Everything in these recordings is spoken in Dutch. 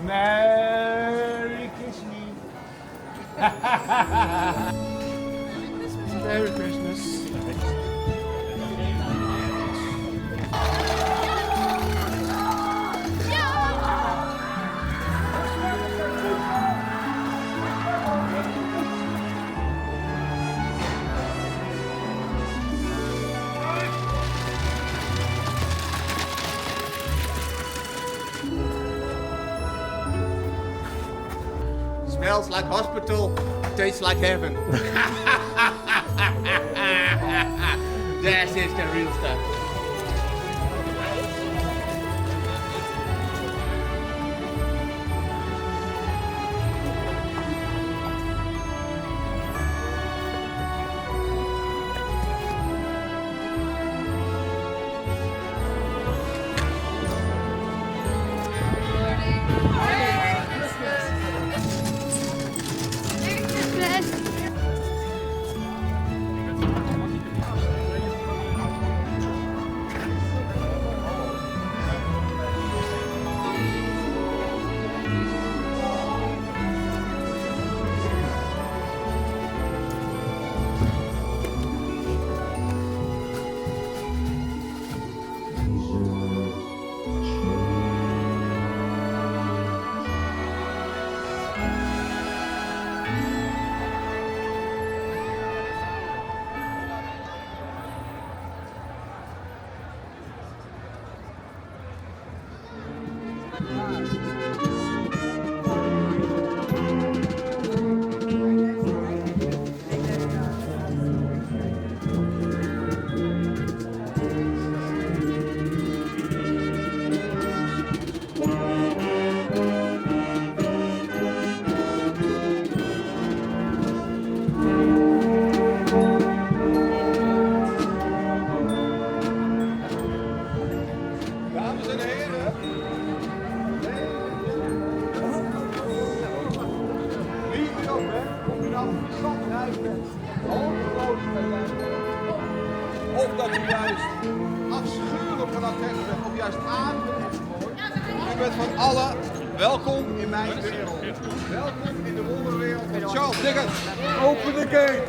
Merry Christmas. Merry Christmas. Smells like hospital, tastes like heaven. That is the real stuff. Of dat u juist afschuwelijk van attent bent, of juist aangenaam mooi. U bent van allen welkom in mijn wereld. Welkom in de wonderwereld van Charles Dickens. Open the gate!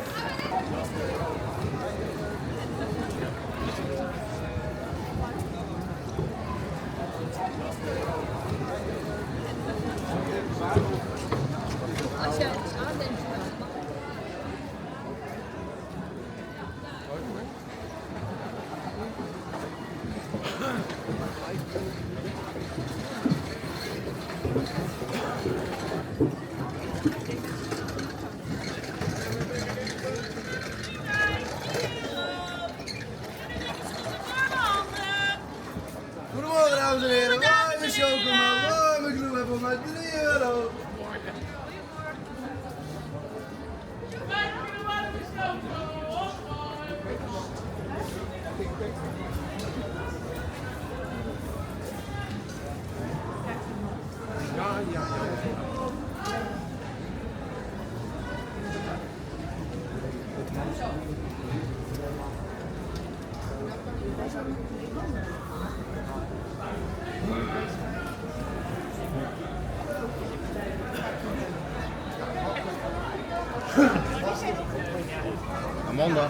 Goedemorgen dames en heren, warme chocomel, warme gloe hebben we maar €3. Amanda.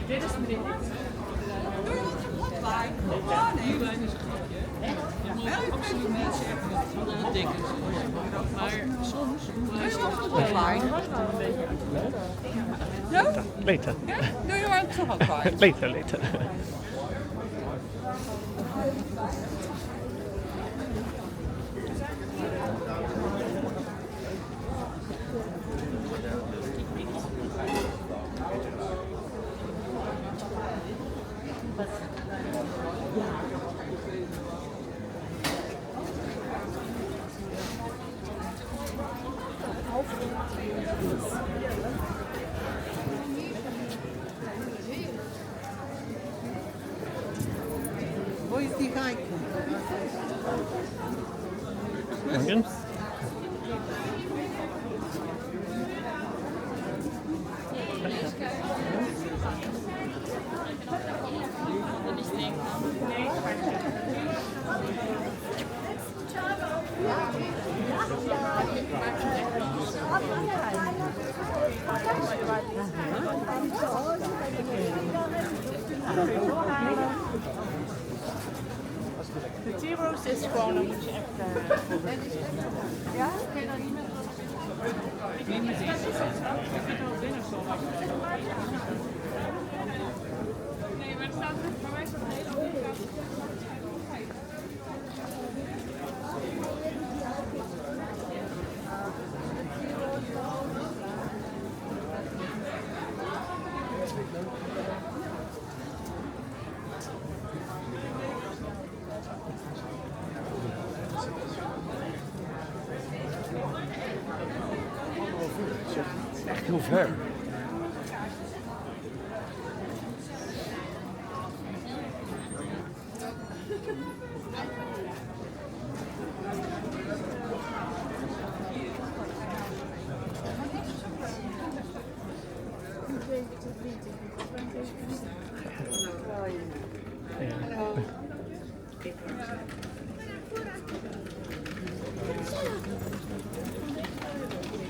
Dit is meneer. Doe je wat wijn? Nee, wijn is een grapje. Je mag absoluut niet zeggen dat Dickens is. Maar soms is het toch wat wijn. No? Later. Yeah? Do you want to hot wine? Later. Hoe is die geik? Again? De tea roast is gewoon, dan moet je echt... Ja? Kun je dan niet met... Ik weet niet precies. Ik vind het wel binnen zo. Nee, maar er staat bij mij staat een hele andere kant. Echt heel ver.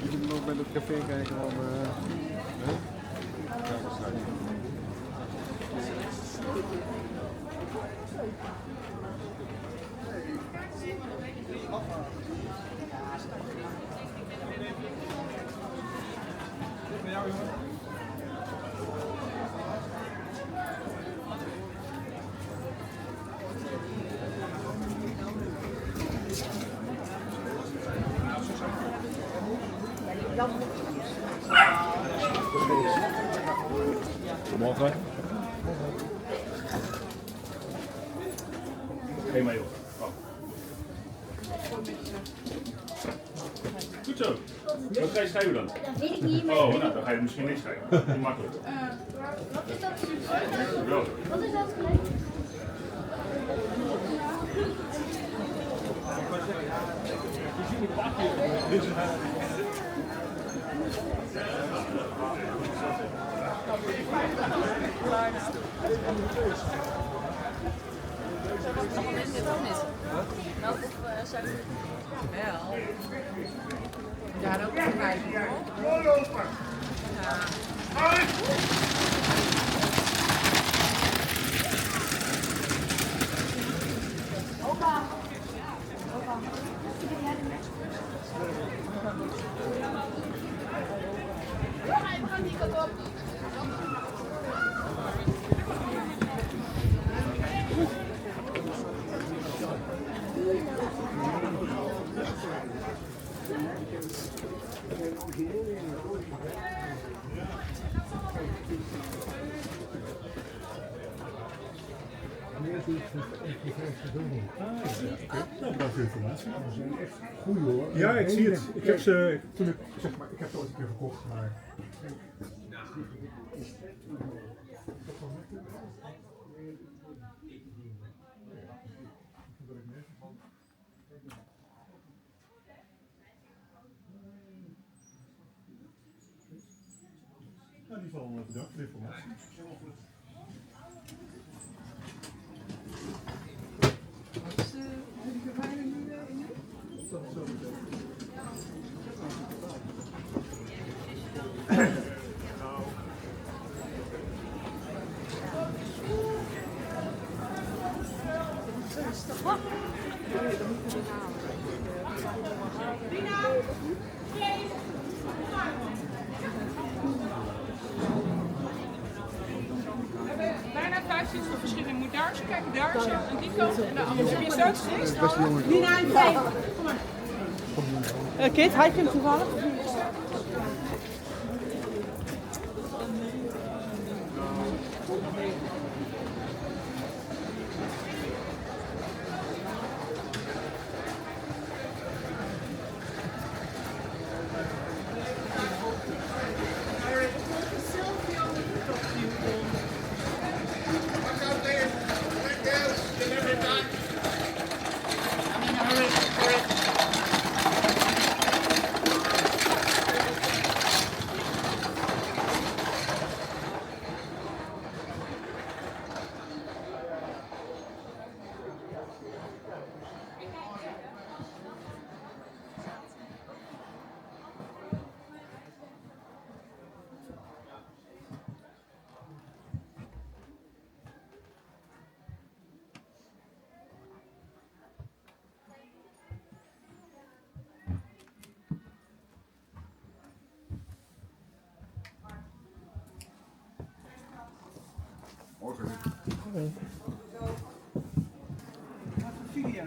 Je moet nog bij het café kijken om... Morgen. Geen maar joh. Oh. Goed zo. Wat ga je schrijven dan? Dat weet ik niet, maar... Oh, nou, dan ga je misschien niks schrijven. Makkelijk. Wat is dat? Ja. Wat is dat gelijk? Wel. Daar ook nog bij. Dank voor de informatie. Ze zijn echt goeie hoor. Ja, ik zie het. Ik heb ze toen ik zeg maar, ik heb ze ooit een keer gekocht, maar. Nou, in ieder geval bedankt voor de informatie. Bijna 15 verschillende. Je moet daar eens kijken, daar zo, aan die kant en de andere. Heb je zo gezien? Nina en Vijf. Kit, had je hem toevallig? Video.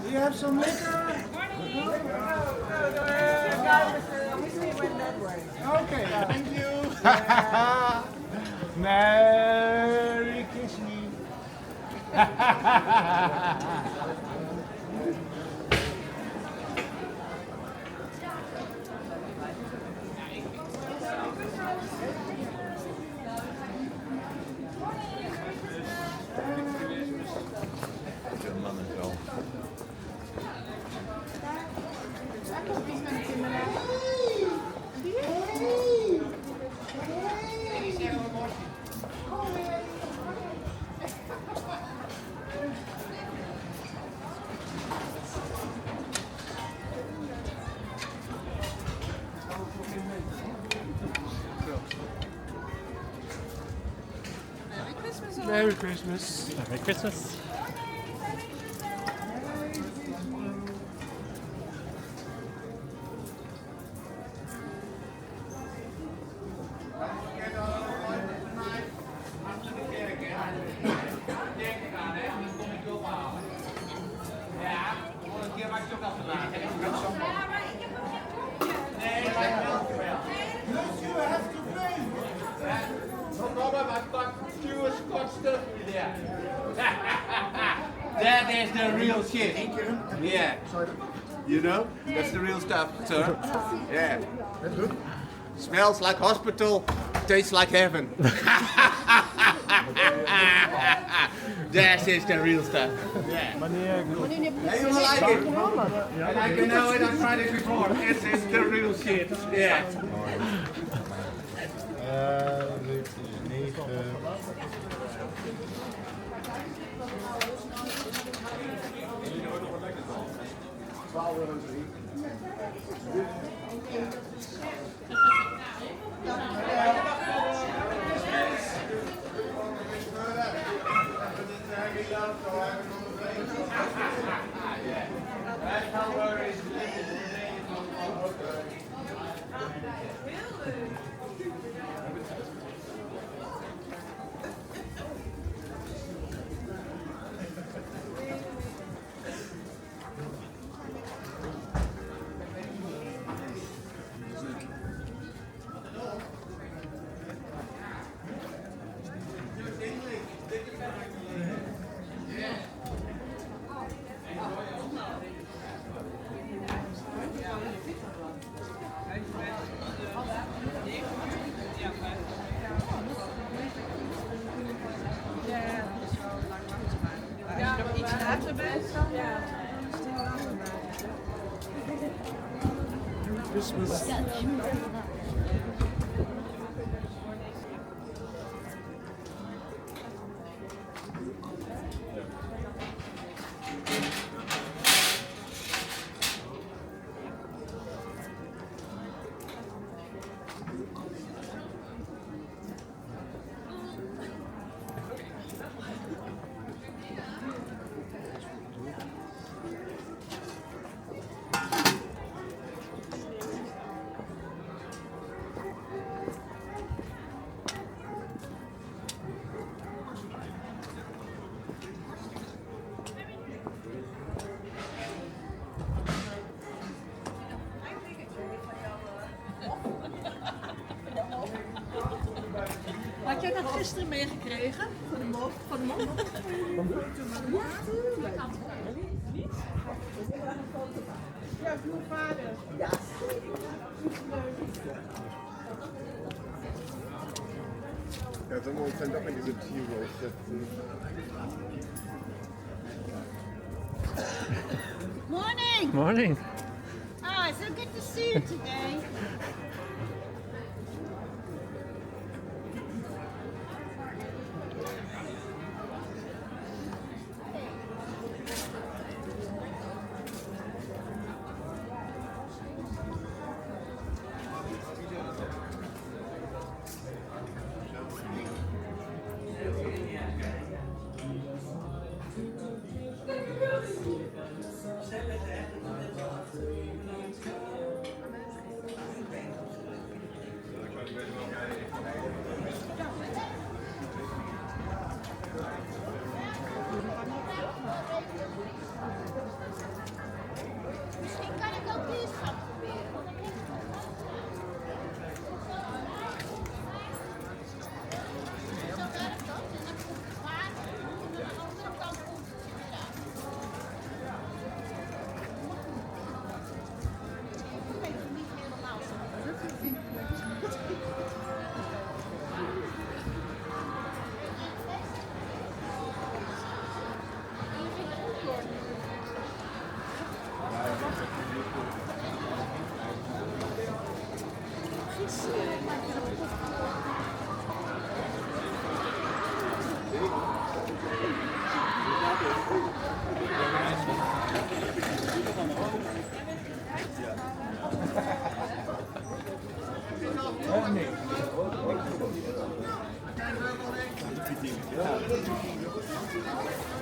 Do you have some liquor? Okay, thank you. Merry Christmas. Merry Christmas. Merry Christmas. That is the real shit. Yeah. You know? That's the real stuff, sir. Yeah. Smells like hospital, tastes like heaven. That is the real stuff. Yeah. Yeah, you will like it. And I can know it, I've tried it before. It is the real shit. Yeah. Dit is 9. Christmas. Had jij dat gisteren meegekregen? Van de mond? Van de mond? Ja, van mijn vader. Ja. Ja, sollen wir uns dann doch in diese T-Rows setzen? Morning! Morning. Ah, so good to see you today.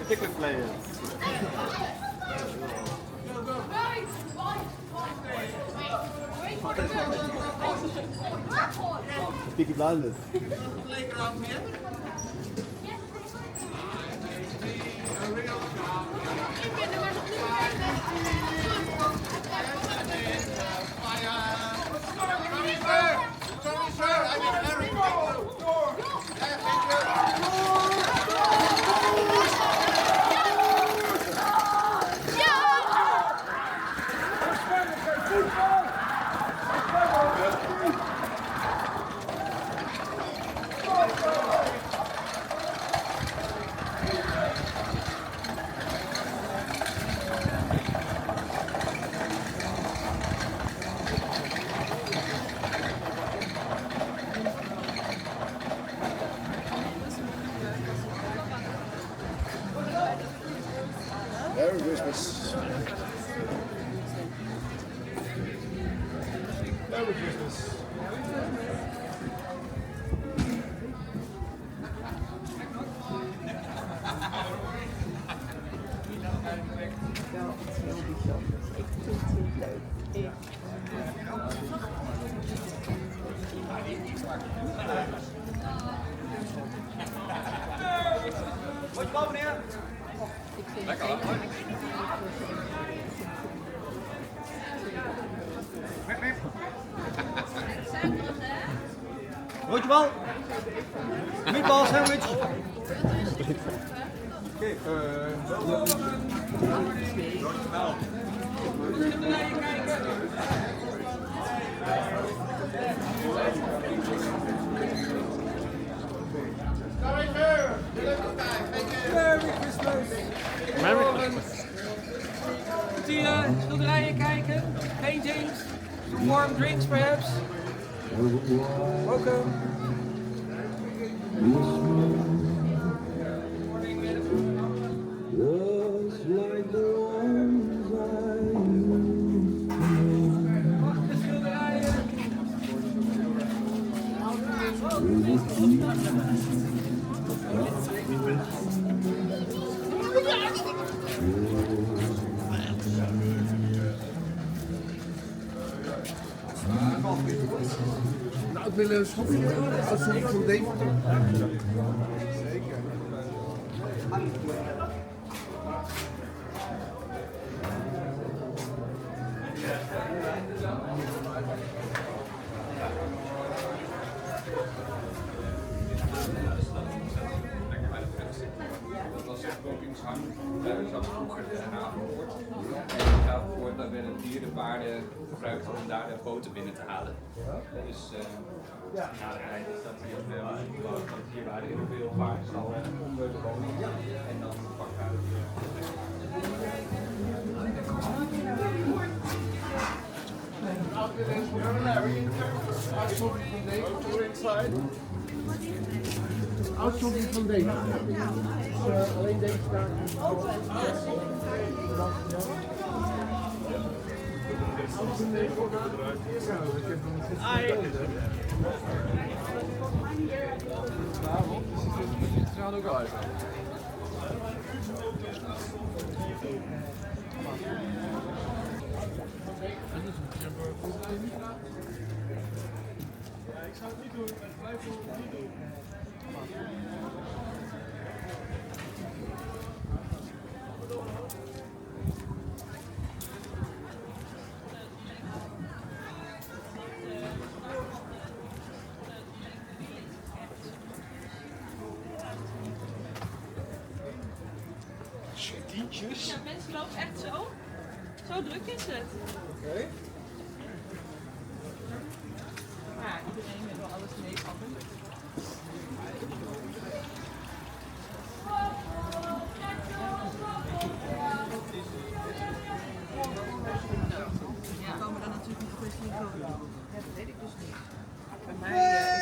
Ticket player. Peaky Blinders. Merry Christmas. Merry Christmas. Wat je wel, meneer? Lekker hoor. Broodje bal? Meatball sandwich? Oké, Schilderijen kijken, paintings, some warm drinks perhaps. Welcome. Nou, ik wil een schopje als een van Deventer. Zeker. Dat was echt kokingsgang. Dat zat vroeger de havenpoort. En de havenpoort, daar werden dierenpaarden gebruikt om daar de boten binnen te halen. Dus na de tijd is dat hier veel gebouwd. Want hier waren heel veel paardenstallen onder de woning. En dan het pakhuis. Uitzondering van deze. Alleen deze daar. Ze gaan ook wel uit. Ik zou het niet doen, ik blijf het niet doen. Ja, mensen lopen echt zo. Zo druk is het. Oké. Ja, iedereen wil wel alles meepakken. Ja, komen dan natuurlijk nog een kwestie van. Dat weet ik dus niet. Bij mij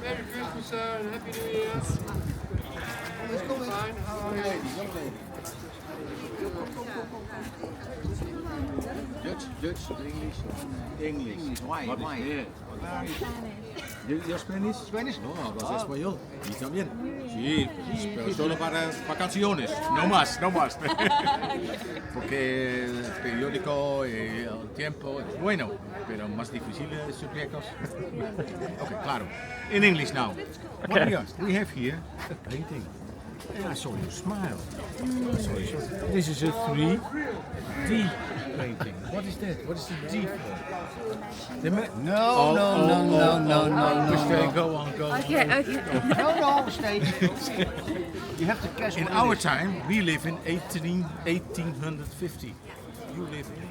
Merry Christmas, sir, and Happy New Year. Fine, how are you? Dutch, English. Why? ¿Yo Spanish? Spanish? No, hablas español. Y también. Sí, pero solo para vacaciones. No más. Porque el periódico y el tiempo es bueno, pero más difícil sujetos. Okay, claro. In English now. What we have here a painting. I saw you smile. Sorry. This is a 3D painting. What is that? What is the D for? No. Go on. Okay. No, stay. You have to guess. In our time, we live in 1850. You live in.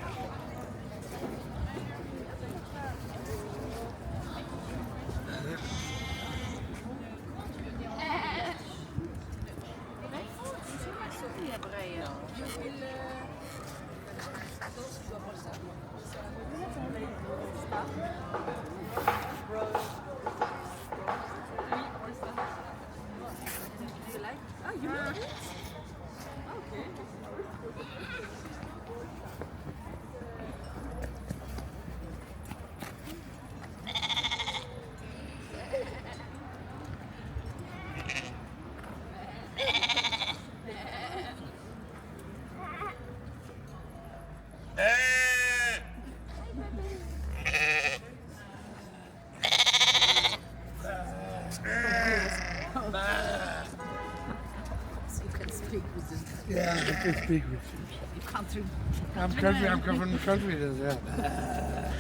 Yeah, I can speak with you. You can't through. I'm from the country, yeah.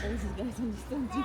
Deze guys understand you.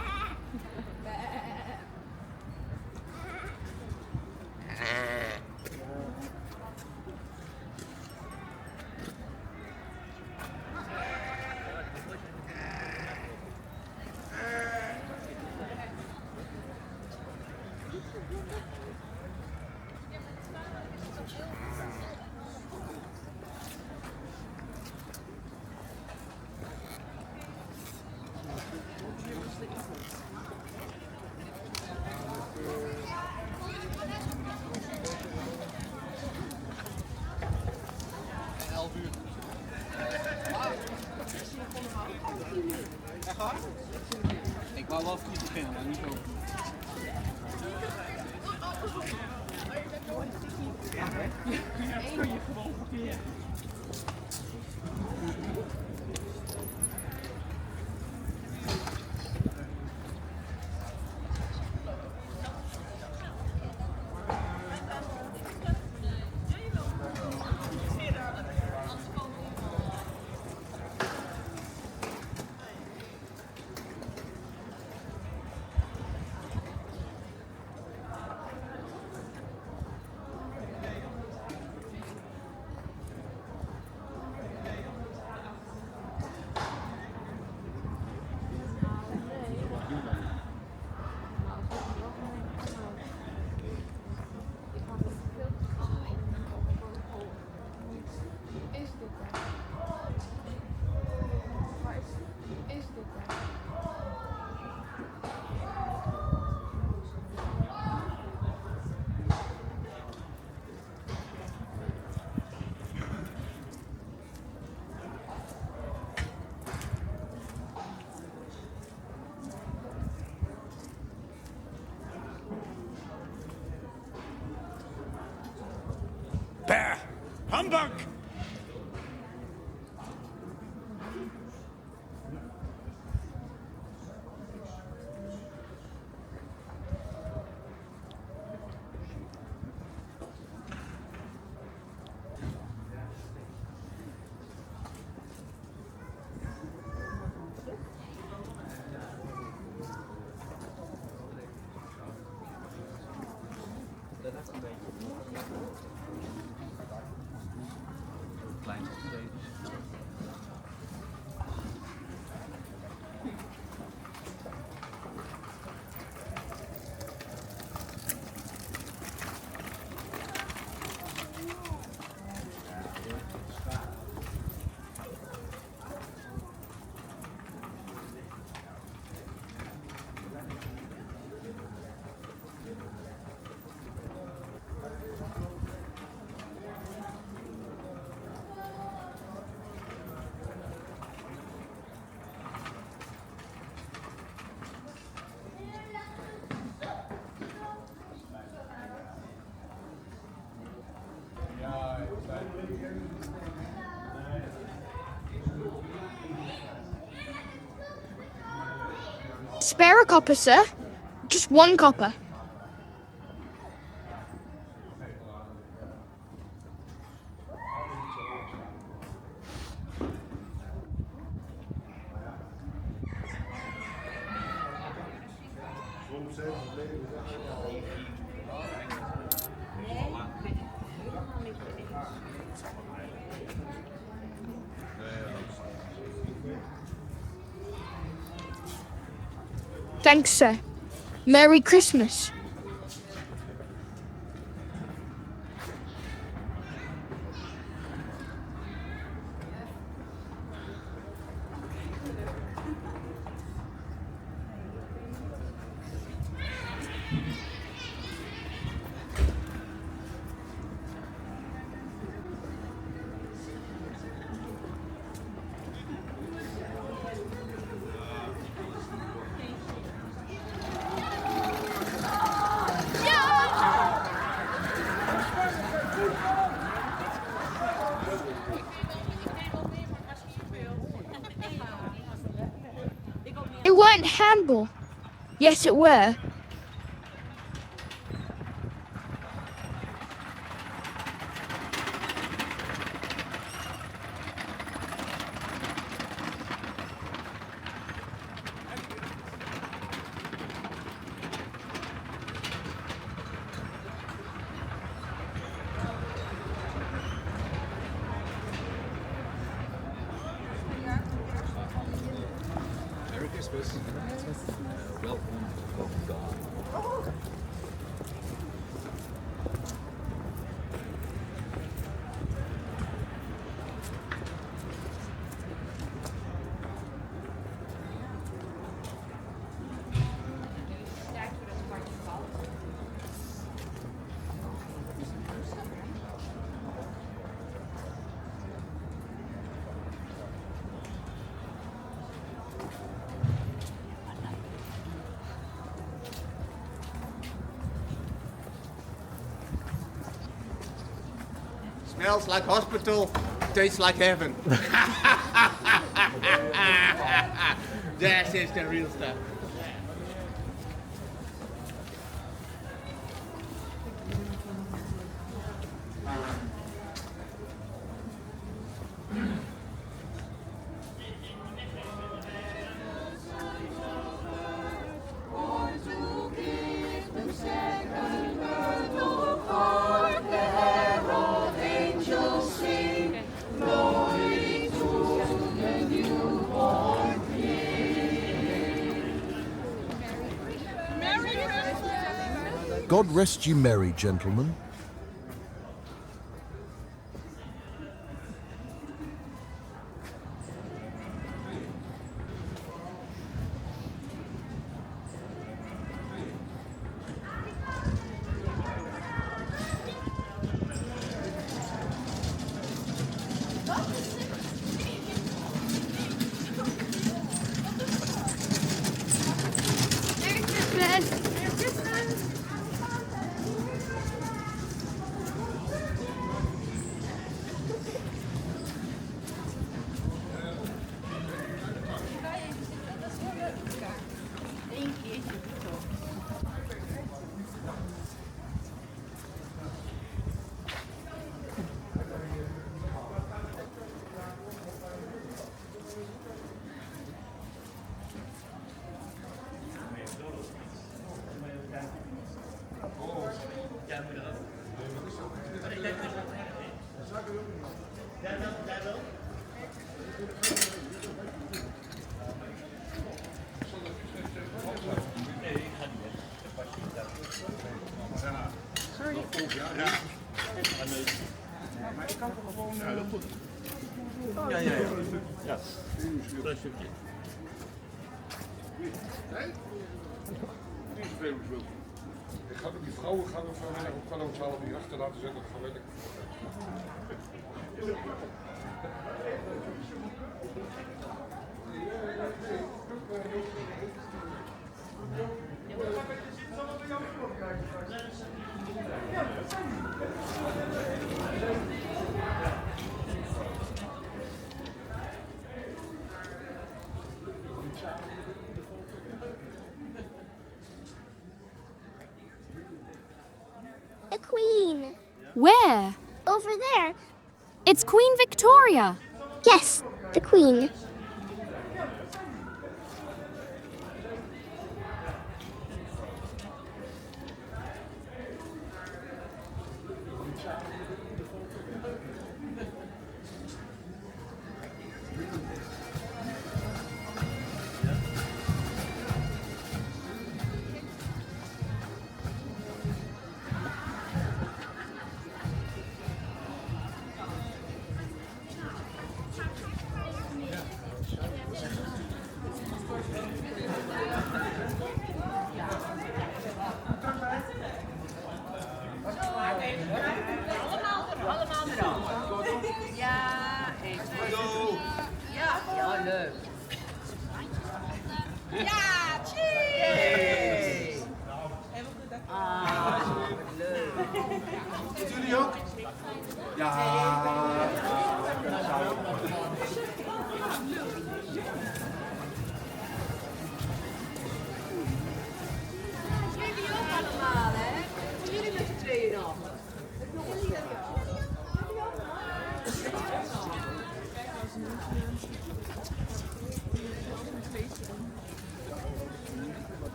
Ik wou wel goed beginnen, maar niet ook. Bah! Humbug! Spare a copper, sir. Just 1 copper. Thanks, sir. Merry Christmas. It weren't handball. Yes, it were. Merry Christmas. Welkom. Smells like hospital, tastes like heaven. That is the real stuff. God rest you merry, gentlemen. Ik ga die vrouwen gaan we vanmiddag op kwart over 12 hier achter laten zetten. Dat gaan we lekker. queen. Where? Over there. It's Queen Victoria. Yes, the queen. Allemaal eraf. Ja, 1, 2, 3. Ja, leuk. Ja, cheers! Ah, leuk. Met jullie ook? Ja. Jullie ook allemaal, hè? Jullie met z'n tweeën nog.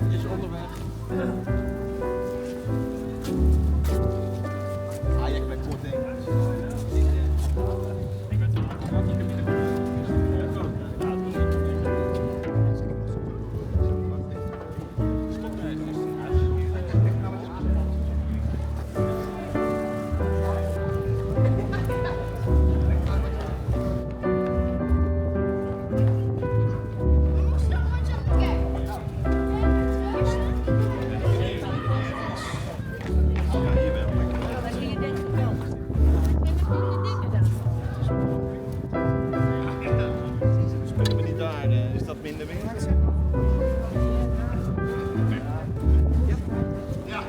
Is onderweg. Hayek bij korting. Minder werk. Ja.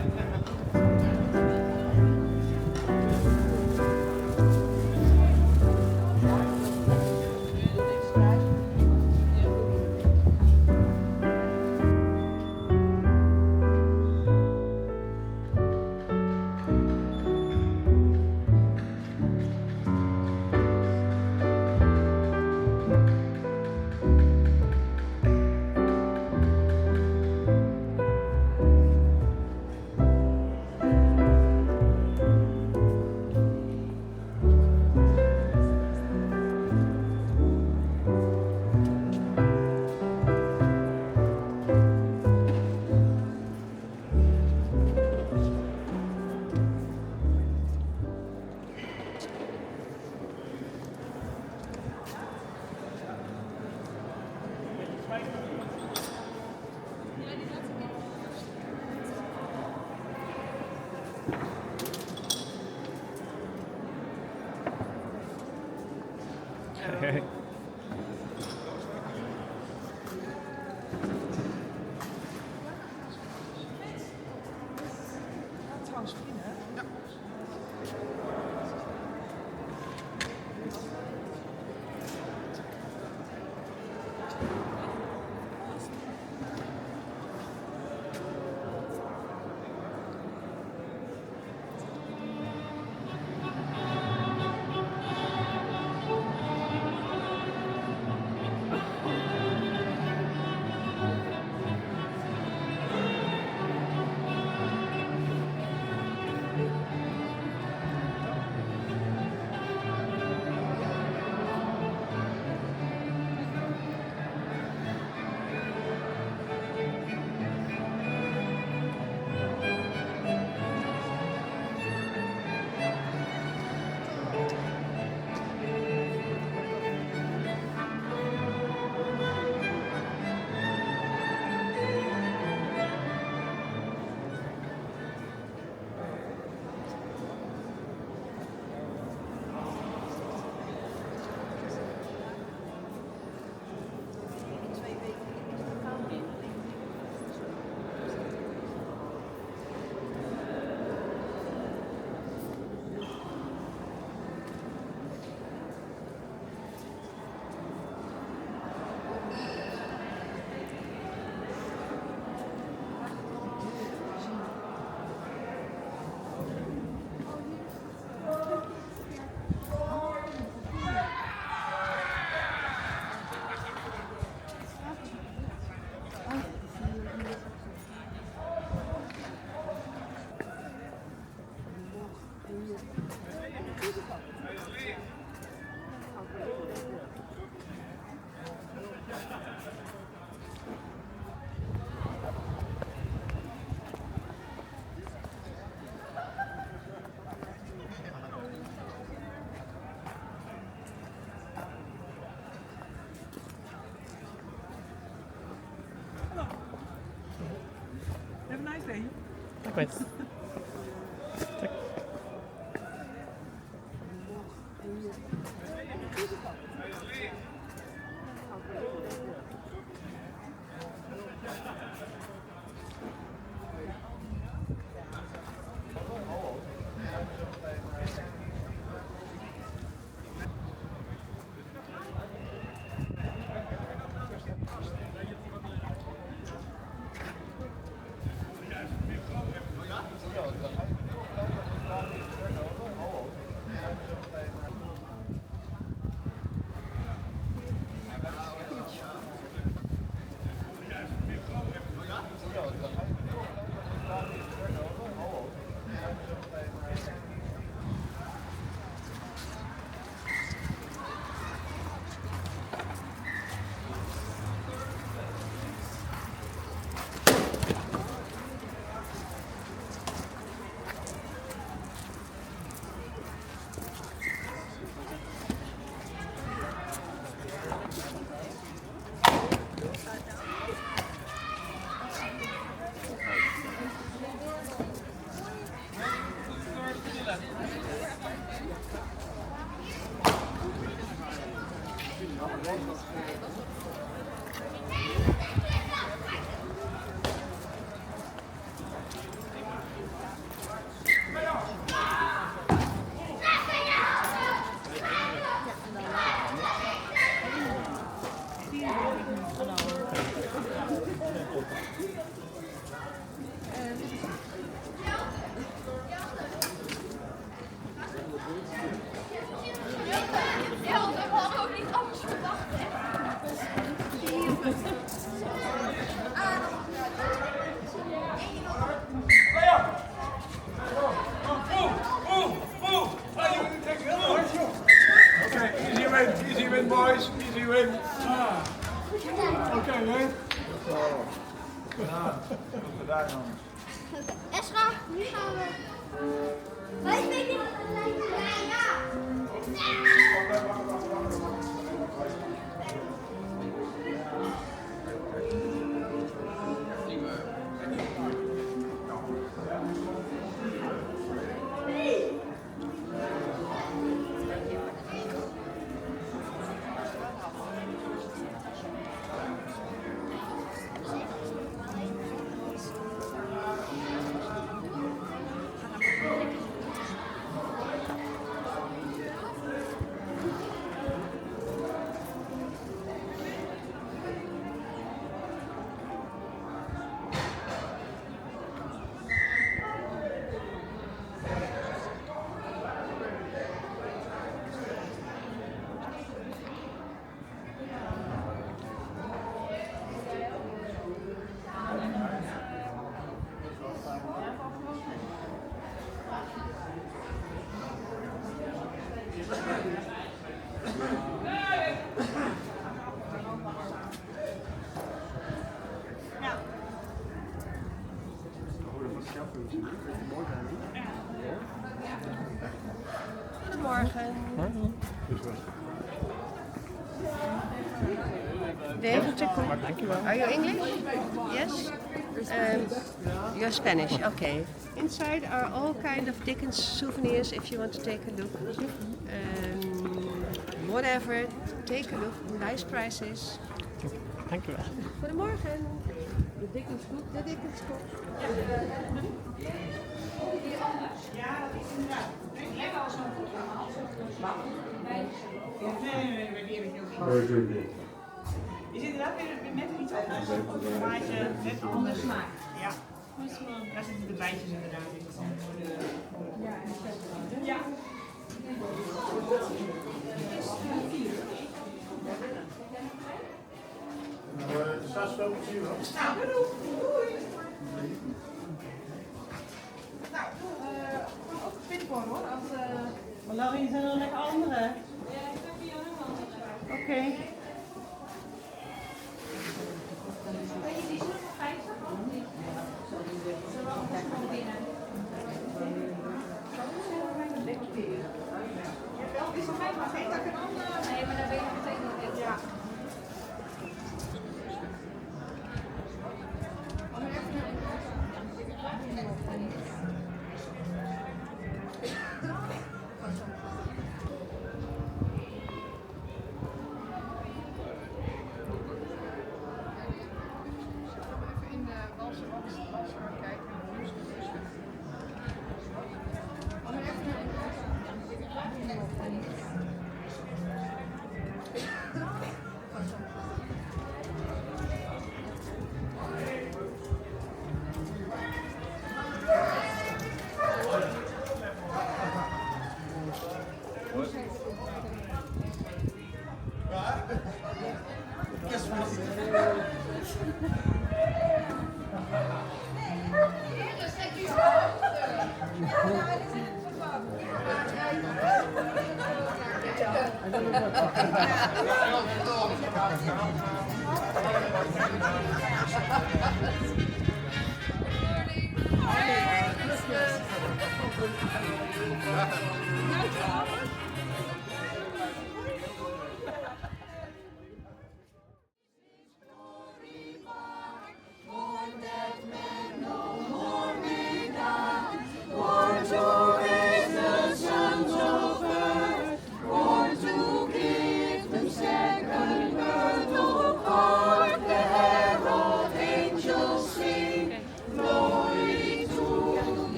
Goed. Easy win, boys. Easy win. Oké, hè? Esra, nu gaan we. Ik weet niet wat het lijkt. Ja. Goedemorgen. Deventer. Are you English? Yes? You're Spanish, okay. Inside are all kind of Dickens souvenirs if you want to take a look. Whatever, take a look. Nice prices. Dank u wel. Goedemorgen. De Dickens boek, de Dickens boek. Ja, dat is inderdaad. Ik heb al zo'n boek gehad. Nee, die heb ik heel veel. Je zit inderdaad weer met iets anders. Maar je net anders smaak. Ja. Daar zitten de bijtjes inderdaad in. Ja. Nou, doei. Nou, ook pinpoint hoor. Maar Laurie, zijn er nog lekker andere? Ja, ik heb hier nog andere. Oké. Weet je, die is nog 50 of niet? Zullen we ook nog binnen? Is er geen maar geen dat ik een andere? Nee, maar dan ben je meteen nog in. Ja.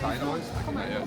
Ga je nooit? Nee, ja.